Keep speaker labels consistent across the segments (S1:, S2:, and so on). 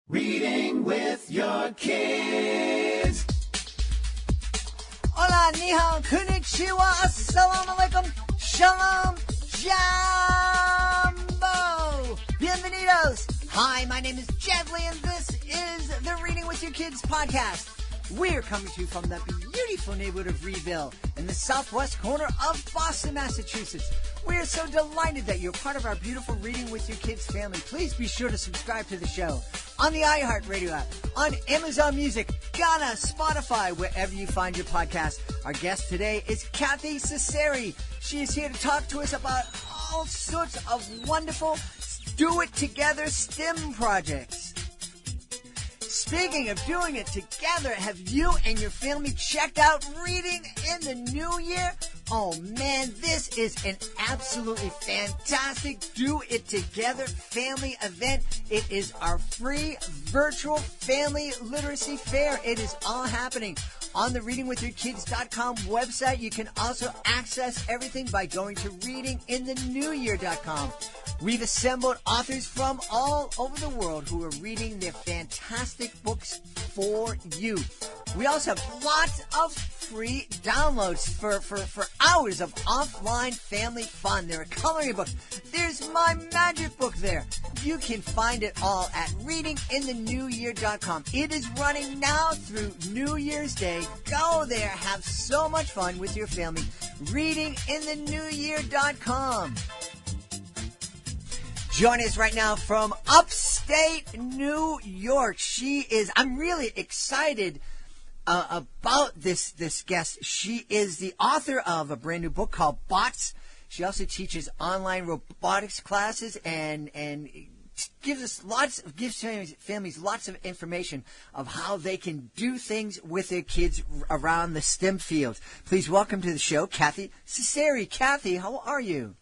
S1: Reading with your kids.
S2: Hola, ni hao, konnichiwa, assalamu alaikum, shalom, jambo. Bienvenidos. Hi, my name is Jedley, and this is the Reading with Your Kids podcast. We're coming to you from the beautiful neighborhood of Reedville in the southwest corner of Boston, Massachusetts. We are so delighted that you're part of our beautiful Reading with Your Kids family. Please be sure to subscribe to the show on the iHeartRadio app, on Amazon Music, Ghana, Spotify, wherever you find your podcast. Our guest today is Kathy Ceceri. She is here to talk to us about all sorts of wonderful do-it-together STEM projects. Speaking of doing it together, have you and your family checked out Reading in the New Year? Oh man, this is an absolutely fantastic do-it-together family event. It is our free virtual family literacy fair. It is all happening on the readingwithyourkids.com website. You can also access everything by going to readinginthenewyyear.com. We've assembled authors from all over the world who are reading their fantastic books for you. We also have lots of free downloads for hours of offline family fun. There are coloring books. There's my magic book there. You can find it all at readinginthenewyyear.com. It is running now through New Year's Day. Go there. Have so much fun with your family. readinginthenewyyear.com. Joining us right now from upstate New York. I'm really excited about this guest. She is the author of a brand new book called Bots. She also teaches online robotics classes and gives families lots of information of how they can do things with their kids around the STEM fields. Please welcome to the show, Kathy Ceceri. Kathy, how are you?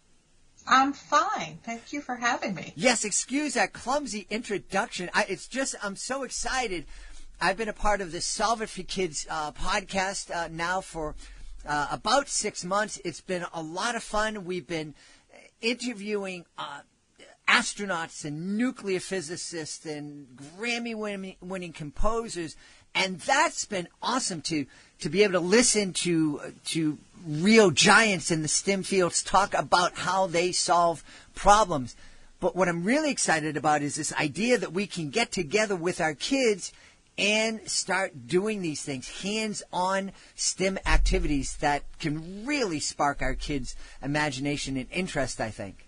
S3: I'm fine. Thank you for having me.
S2: Yes, excuse that clumsy introduction. I'm so excited. I've been a part of the Solve It for Kids podcast now for about 6 months. It's been a lot of fun. We've been interviewing astronauts and nuclear physicists and Grammy-winning composers, and that's been awesome to be able to listen to real giants in the STEM fields talk about how they solve problems. But what I'm really excited about is this idea that we can get together with our kids and start doing these things, hands-on STEM activities that can really spark our kids' imagination and interest, I think.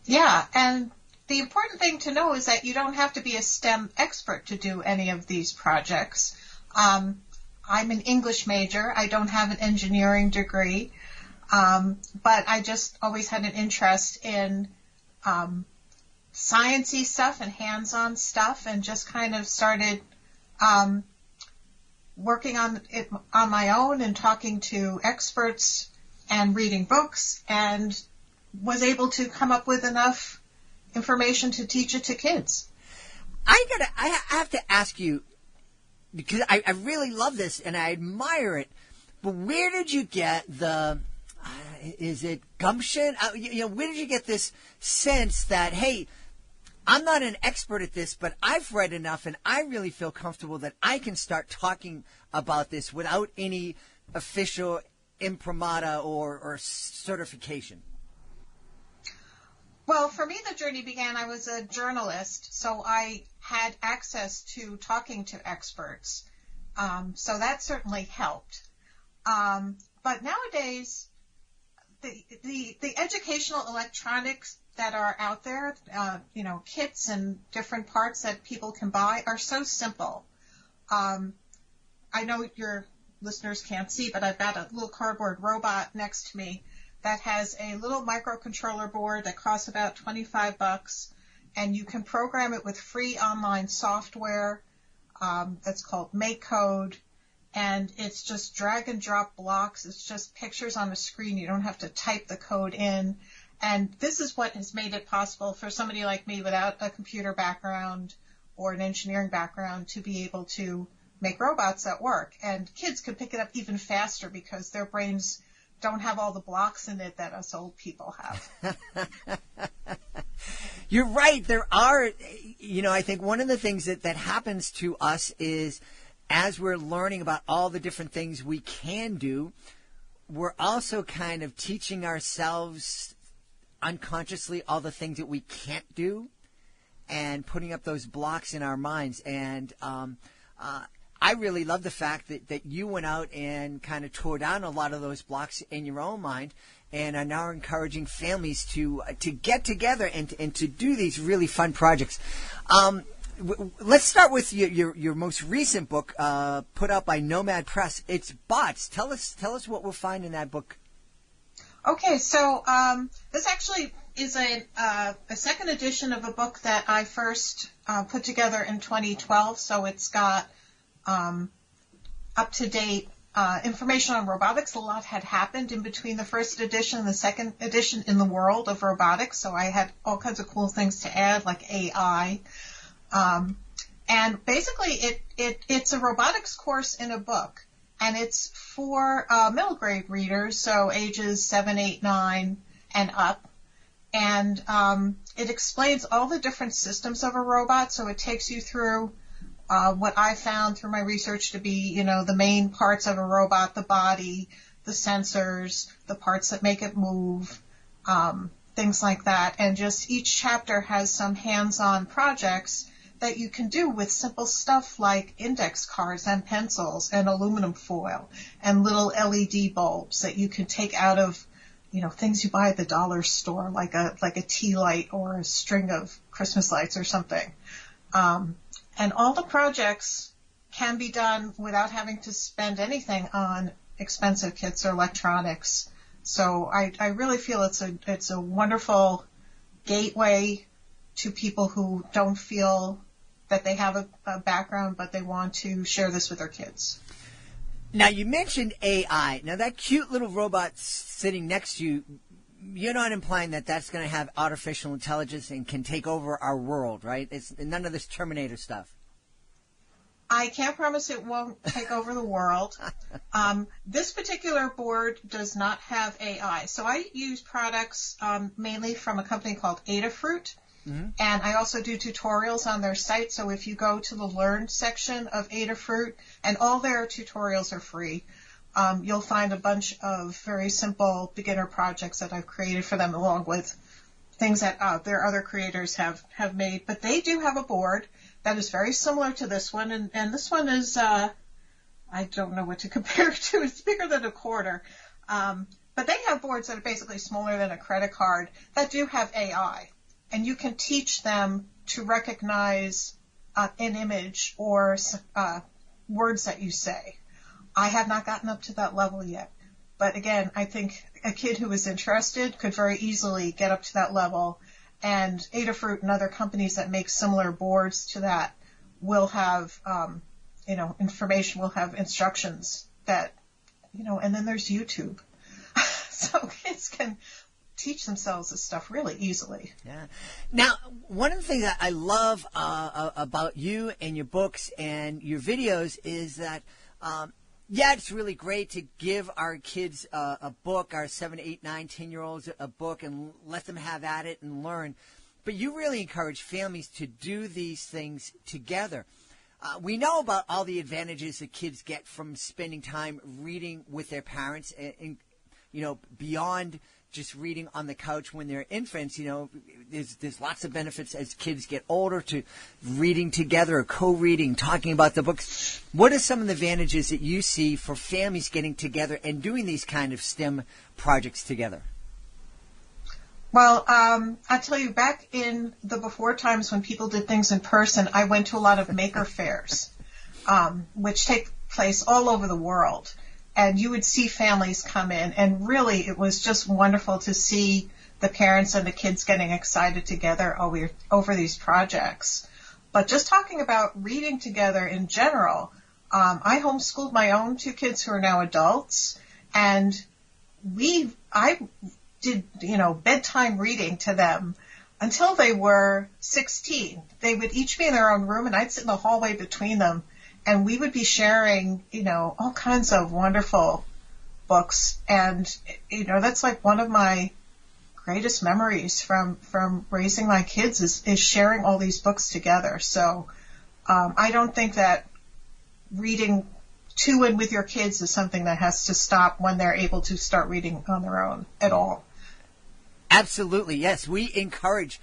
S3: Yeah, and the important thing to know is that you don't have to be a STEM expert to do any of these projects. I'm an English major. I don't have an engineering degree, but I just always had an interest in sciencey stuff and hands-on stuff, and just kind of started working on it on my own and talking to experts and reading books, and was able to come up with enough information to teach it to kids.
S2: I have to ask you, because I really love this and I admire it, but where did you get the, is it gumption? Where did you get this sense that, hey, I'm not an expert at this, but I've read enough and I really feel comfortable that I can start talking about this without any official imprimatur or certification?
S3: Well, for me, the journey began, I was a journalist, so I had access to talking to experts. So that certainly helped. But nowadays, the educational electronics that are out there, kits and different parts that people can buy are so simple. I know your listeners can't see, but I've got a little cardboard robot next to me that has a little microcontroller board that costs about $25, and you can program it with free online software that's called MakeCode, and it's just drag and drop blocks. It's just pictures on a screen. You don't have to type the code in, and this is what has made it possible for somebody like me without a computer background or an engineering background to be able to make robots that work. And kids can pick it up even faster because their brains don't have all the blocks in it that us old people have.
S2: You're right. There are, I think one of the things that happens to us is as we're learning about all the different things we can do, we're also kind of teaching ourselves unconsciously all the things that we can't do and putting up those blocks in our minds. And I really love the fact that you went out and kind of tore down a lot of those blocks in your own mind and are now encouraging families to get together and to do these really fun projects. Let's start with your most recent book, put out by Nomad Press. It's Bots. Tell us what we'll find in that book.
S3: Okay, so this actually is a second edition of a book that I first put together in 2012. So it's got up-to-date information on robotics. A lot had happened in between the first edition and the second edition in the world of robotics. So I had all kinds of cool things to add, like AI. And basically it's a robotics course in a book, and it's for middle grade readers, so ages 7, 8, 9 and up. And it explains all the different systems of a robot, so it takes you through what I found through my research to be, the main parts of a robot, the body, the sensors, the parts that make it move, things like that. And just each chapter has some hands-on projects that you can do with simple stuff like index cards and pencils and aluminum foil and little LED bulbs that you can take out of, things you buy at the dollar store, like a tea light or a string of Christmas lights or something. And all the projects can be done without having to spend anything on expensive kits or electronics. So I really feel it's a wonderful gateway to people who don't feel that they have a background, but they want to share this with their kids.
S2: Now, you mentioned AI. Now, that cute little robot sitting next to you, you're not implying that that's going to have artificial intelligence and can take over our world, right? It's none of this Terminator stuff.
S3: I can't promise it won't take over the world. This particular board does not have AI. So I use products mainly from a company called Adafruit. Mm-hmm. And I also do tutorials on their site. So if you go to the Learn section of Adafruit, and all their tutorials are free, you'll find a bunch of very simple beginner projects that I've created for them, along with things that their other creators have made. But they do have a board that is very similar to this one. And this one is, I don't know what to compare it to. It's bigger than a quarter. But they have boards that are basically smaller than a credit card that do have AI. And you can teach them to recognize an image or words that you say. I have not gotten up to that level yet. But again, I think a kid who is interested could very easily get up to that level. And Adafruit and other companies that make similar boards to that will have, information, will have instructions that, and then there's YouTube. So kids can teach themselves this stuff really easily.
S2: Yeah. Now, one of the things that I love about you and your books and your videos is that, it's really great to give our kids a book, our 7, 8, 9, 10-year-olds a book and let them have at it and learn. But you really encourage families to do these things together. We know about all the advantages that kids get from spending time reading with their parents and beyond just reading on the couch when they're infants. There's lots of benefits as kids get older to reading together or co-reading, talking about the books. What are some of the advantages that you see for families getting together and doing these kind of STEM projects together?
S3: Well, I'll tell you, back in the before times when people did things in person, I went to a lot of maker fairs, which take place all over the world. And you would see families come in, and really it was just wonderful to see the parents and the kids getting excited together over these projects. But just talking about reading together in general, I homeschooled my own 2 kids who are now adults, and I did, bedtime reading to them until they were 16. They would each be in their own room, and I'd sit in the hallway between them. And we would be sharing, all kinds of wonderful books. And, that's like one of my greatest memories from raising my kids is sharing all these books together. So I don't think that reading to and with your kids is something that has to stop when they're able to start reading on their own at all.
S2: Absolutely, yes. We encourage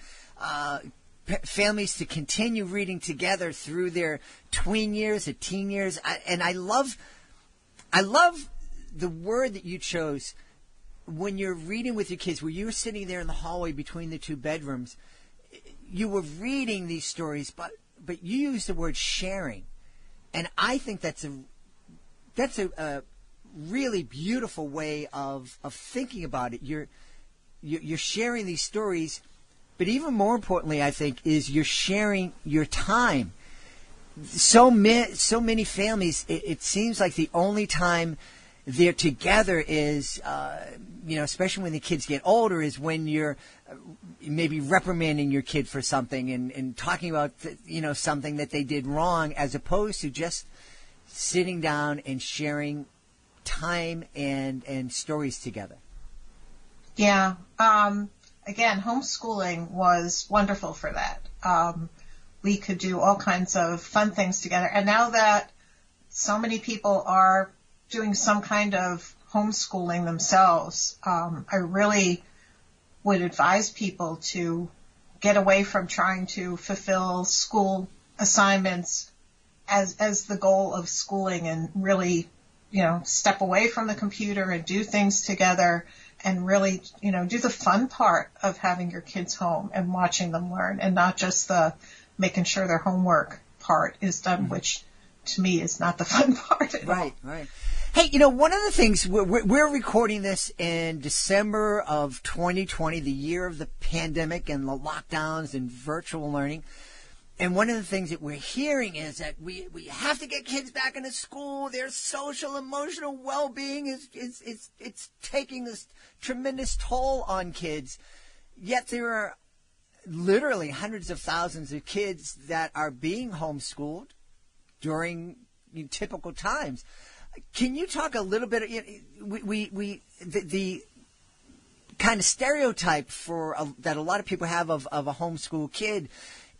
S2: families to continue reading together through their tween years, or teen years. And I love the word that you chose when you're reading with your kids, where you were sitting there in the hallway between the two bedrooms. You were reading these stories, but you used the word sharing. And I think that's a really beautiful way of thinking about it. You're sharing these stories, but even more importantly, I think, is you're sharing your time. So many families, it seems like the only time they're together is, especially when the kids get older, is when you're maybe reprimanding your kid for something and talking about, something that they did wrong, as opposed to just sitting down and sharing time and stories together.
S3: Yeah. Again, homeschooling was wonderful for that. We could do all kinds of fun things together. And now that so many people are doing some kind of homeschooling themselves, I really would advise people to get away from trying to fulfill school assignments as the goal of schooling, and really, step away from the computer and do things together, and really, do the fun part of having your kids home and watching them learn, and not just the making sure their homework part is done, which to me is not the fun part at all.
S2: Right. Hey, one of the things, we're recording this in December of 2020, the year of the pandemic and the lockdowns and virtual learning. And one of the things that we're hearing is that we have to get kids back into school. Their social, emotional well-being it's taking this tremendous toll on kids. Yet there are literally hundreds of thousands of kids that are being homeschooled during typical times. Can you talk a little bit? The kind of stereotype that a lot of people have of a homeschool kid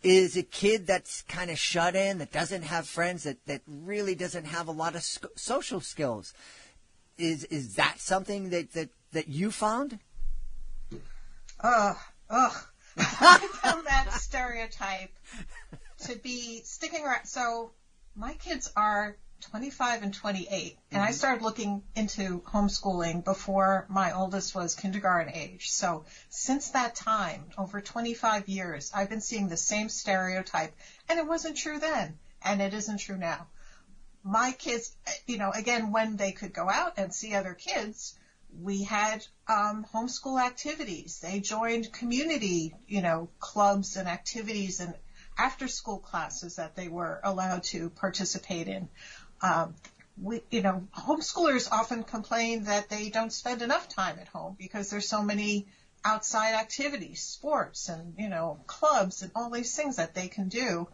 S2: is a kid that's kind of shut in, that doesn't have friends, that really doesn't have a lot of social skills. Is that something that you found?
S3: I found that stereotype to be sticking around. So my kids are 25 and 28, and I started looking into homeschooling before my oldest was kindergarten age. So since that time, over 25 years, I've been seeing the same stereotype, and it wasn't true then, and it isn't true now. My kids, again, when they could go out and see other kids, we had homeschool activities. They joined community, clubs and activities and after-school classes that they were allowed to participate in. Homeschoolers often complain that they don't spend enough time at home because there's so many outside activities, sports and, clubs and all these things that they can do.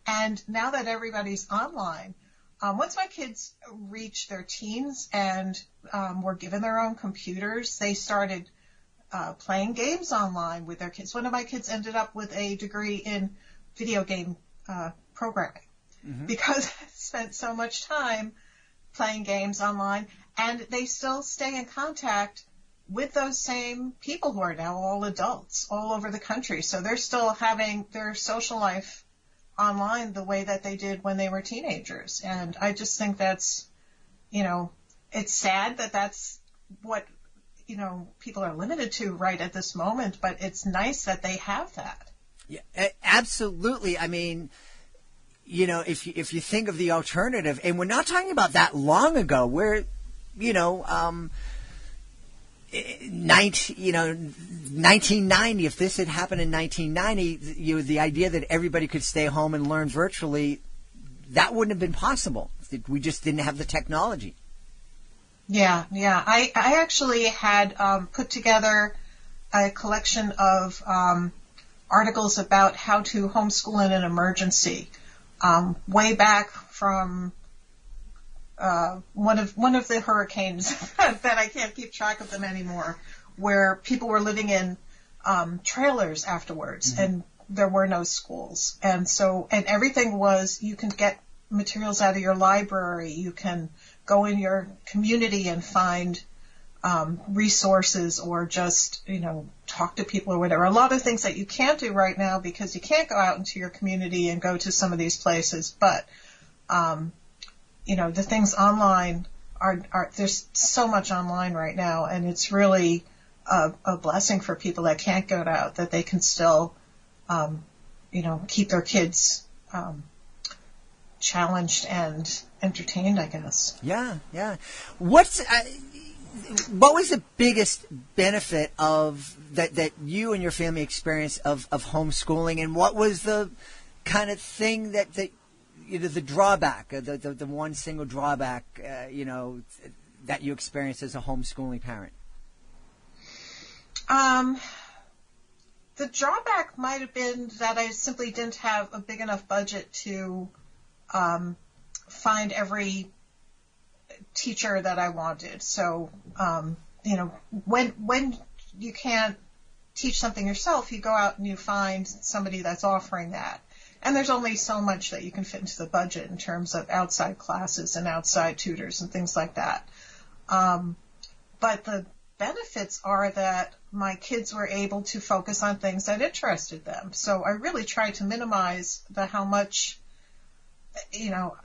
S3: And now that everybody's online, once my kids reached their teens and were given their own computers, they started playing games online with their kids. One of my kids ended up with a degree in video game programming. Because I spent so much time playing games online, and they still stay in contact with those same people who are now all adults all over the country. So they're still having their social life online the way that they did when they were teenagers. And I just think that's, it's sad that that's what, people are limited to right at this moment, but it's nice that they have that.
S2: Yeah, absolutely. I mean, if you think of the alternative, and we're not talking about that long ago, where, 1990, if this had happened in 1990, the idea that everybody could stay home and learn virtually, that wouldn't have been possible. We just didn't have the technology.
S3: Yeah. I actually had put together a collection of articles about how to homeschool in an emergency. Way back from one of the hurricanes that I can't keep track of them anymore, where people were living in trailers afterwards, and there were no schools. And everything was, you can get materials out of your library, you can go in your community and find resources, or just, talk to people or whatever. A lot of things that you can't do right now because you can't go out into your community and go to some of these places. But, the things online there's so much online right now, and it's really a blessing for people that can't go out, that they can still, keep their kids challenged and entertained, I guess.
S2: Yeah. What was the biggest benefit of that you and your family experienced of homeschooling, and what was the kind of thing that the drawback, the one single drawback, that you experienced as a homeschooling parent?
S3: The drawback might have been that I simply didn't have a big enough budget to find every teacher that I wanted. So, when you can't teach something yourself, you go out and you find somebody that's offering that. And there's only so much that you can fit into the budget in terms of outside classes and outside tutors and things like that. But the benefits are that my kids were able to focus on things that interested them. So I really tried to minimize how much,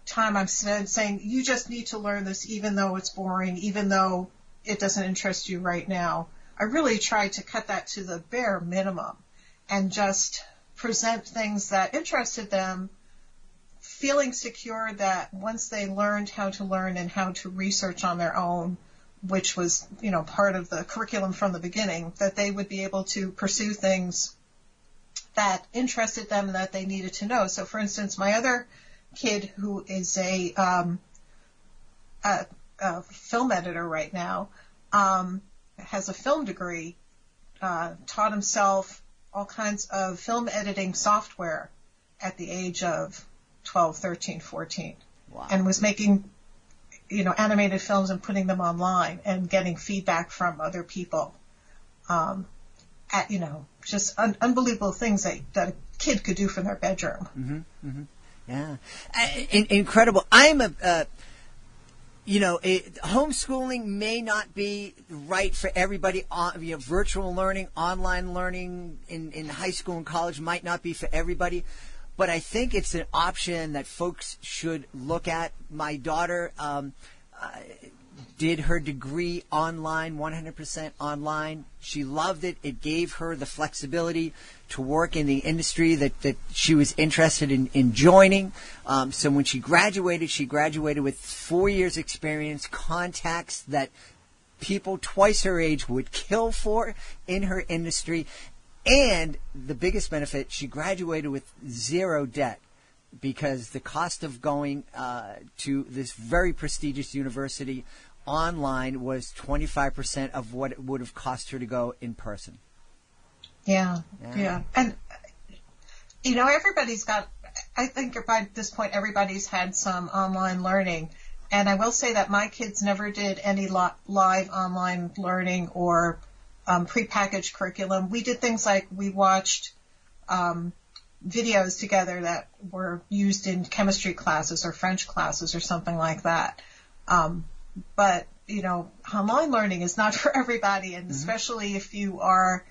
S3: time I'm saying, you just need to learn this even though it's boring, even though it doesn't interest you right now. I really tried to cut that to the bare minimum and just present things that interested them, feeling secure that once they learned how to learn and how to research on their own, which was, part of the curriculum from the beginning, that they would be able to pursue things that interested them and that they needed to know. So, for instance, my other kid, who is a film editor right now, has a film degree, taught himself all kinds of film editing software at the age of 12, 13, 14.
S2: Wow. And
S3: was making, animated films and putting them online and getting feedback from other people. Just unbelievable things that a kid could do from their bedroom.
S2: Mm-hmm, mm-hmm. Yeah. Incredible. I'm homeschooling may not be right for everybody. Virtual learning, online learning in high school and college might not be for everybody. But I think it's an option that folks should look at. My daughter did her degree online, 100% online. She loved it. It gave her the flexibility to work in the industry that she was interested in joining. So when she graduated with 4 years experience, contacts that people twice her age would kill for in her industry. And the biggest benefit, she graduated with zero debt, because the cost of going to this very prestigious university online was 25% of what it would have cost her to go in person.
S3: Yeah. And, everybody's got, I think by this point, everybody's had some online learning. And I will say that my kids never did any live online learning or prepackaged curriculum. We did things like we watched videos together that were used in chemistry classes or French classes or something like that. But, online learning is not for everybody, and especially if you are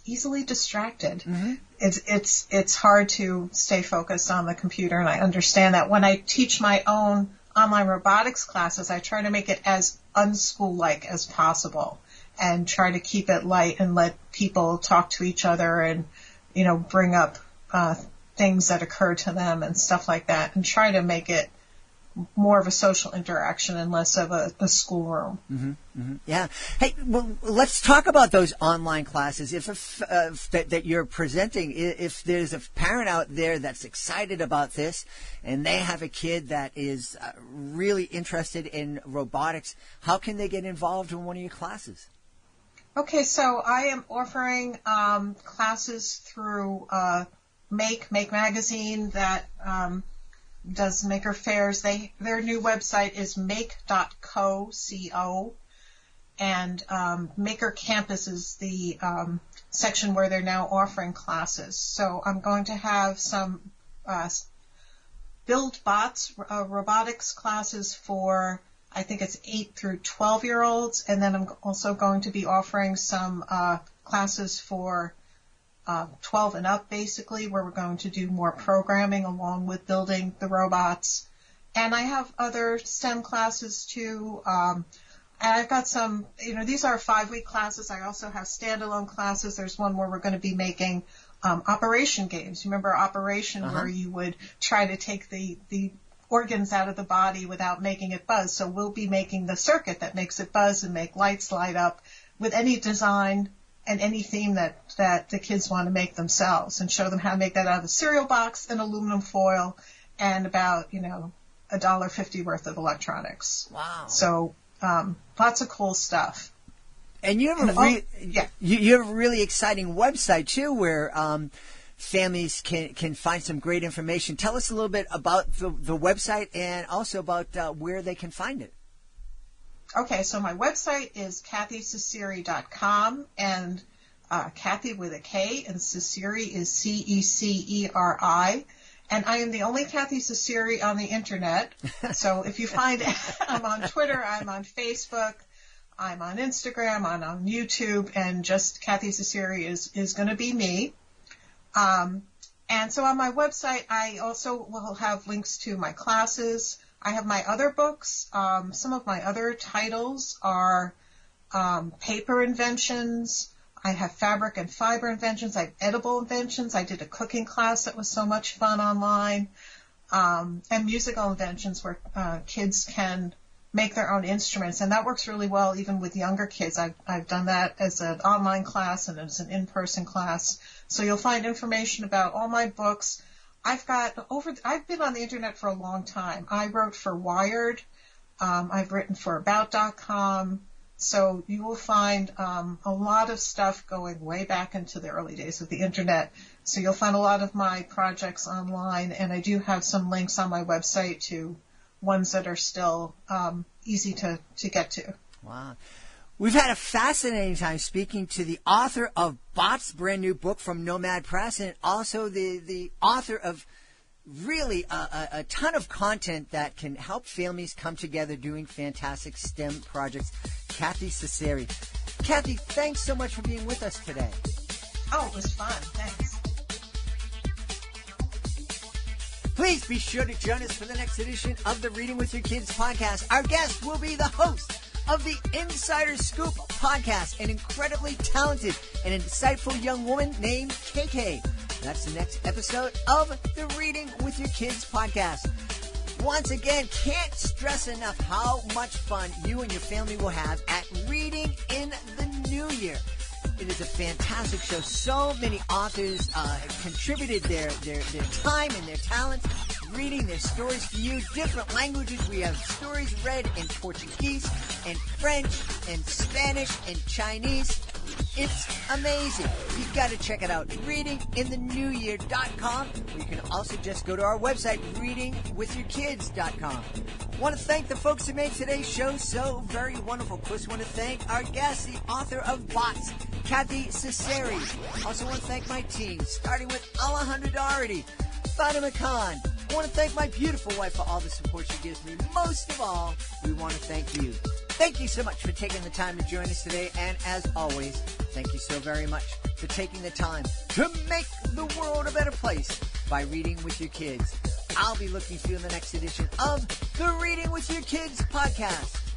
S3: easily distracted. Mm-hmm. It's hard to stay focused on the computer, and I understand that. When I teach my own online robotics classes, I try to make it as unschool-like as possible and try to keep it light and let people talk to each other and, bring up things that occur to them and stuff like that, and try to make it more of a social interaction and less of a schoolroom.
S2: Mm-hmm, mm-hmm. Yeah. Hey, well, let's talk about those online classes. If that you're presenting, if there's a parent out there that's excited about this and they have a kid that is really interested in robotics, how can they get involved in one of your classes?
S3: Okay, so I am offering classes through Make Magazine that does maker fairs. Their new website is make.co, C-O, and Maker Campus is the section where they're now offering classes. So I'm going to have some build bots, robotics classes for, I think it's 8 through 12-year-olds, and then I'm also going to be offering some classes for 12 and up, basically, where we're going to do more programming along with building the robots. And I have other STEM classes too. And I've got some, these are 5-week classes. I also have standalone classes. There's one where we're going to be making operation games. Remember Operation, where you would try to take the organs out of the body without making it buzz. So we'll be making the circuit that makes it buzz and make lights light up with any design and any theme that the kids want to make themselves, and show them how to make that out of a cereal box and aluminum foil and about, $1.50 worth of electronics.
S2: Wow.
S3: So lots of cool stuff.
S2: And you have you have a really exciting website too, where families can find some great information. Tell us a little bit about the website and also about where they can find it.
S3: Okay, so my website is CathyCeceri.com, and Cathy with a K, and Ceceri is Ceceri. And I am the only Cathy Ceceri on the internet. So if you find, I'm on Twitter, I'm on Facebook, I'm on Instagram, I'm on YouTube, and just Cathy Ceceri is going to be me. And so on my website, I also will have links to my classes. I have my other books. Some of my other titles are paper inventions. I have fabric and fiber inventions. I have edible inventions. I did a cooking class that was so much fun online. And musical inventions where kids can make their own instruments. And that works really well even with younger kids. I've done that as an online class and as an in-person class. So you'll find information about all my books. I've been on the internet for a long time. I wrote for Wired. I've written for About.com. So you will find a lot of stuff going way back into the early days of the internet. So you'll find a lot of my projects online, and I do have some links on my website to ones that are still easy to get to.
S2: Wow. We've had a fascinating time speaking to the author of Bot's brand new book from Nomad Press, and also the author of really a ton of content that can help families come together doing fantastic STEM projects, Cathy Ceceri. Cathy, thanks so much for being with us today.
S3: Oh, it was fun. Thanks.
S2: Please be sure to join us for the next edition of the Reading with Your Kids podcast. Our guest will be the host of the Insider Scoop podcast, an incredibly talented and insightful young woman named KK. That's the next episode of the Reading with Your Kids podcast. Once again, can't stress enough how much fun you and your family will have at Reading in the New Year. It is a fantastic show. So many authors contributed their time and their talents, reading their stories for you. Different languages. We have stories read in Portuguese and French and Spanish and Chinese. It's amazing. You've got to check it out. readingintheNewYear.com. Or you can also just go to our website, readingwithyourkids.com. Want to thank the folks who made today's show so very wonderful. Of course, want to thank our guest, the author of Bots, Cathy Ceceri. Also want to thank my team, starting with Alejandra Doherty, Fatima Khan. I want to thank my beautiful wife for all the support she gives me. Most of all, we want to thank you. Thank you so much for taking the time to join us today. And as always, thank you so very much for taking the time to make the world a better place by reading with your kids. I'll be looking for you in the next edition of the Reading with Your Kids podcast.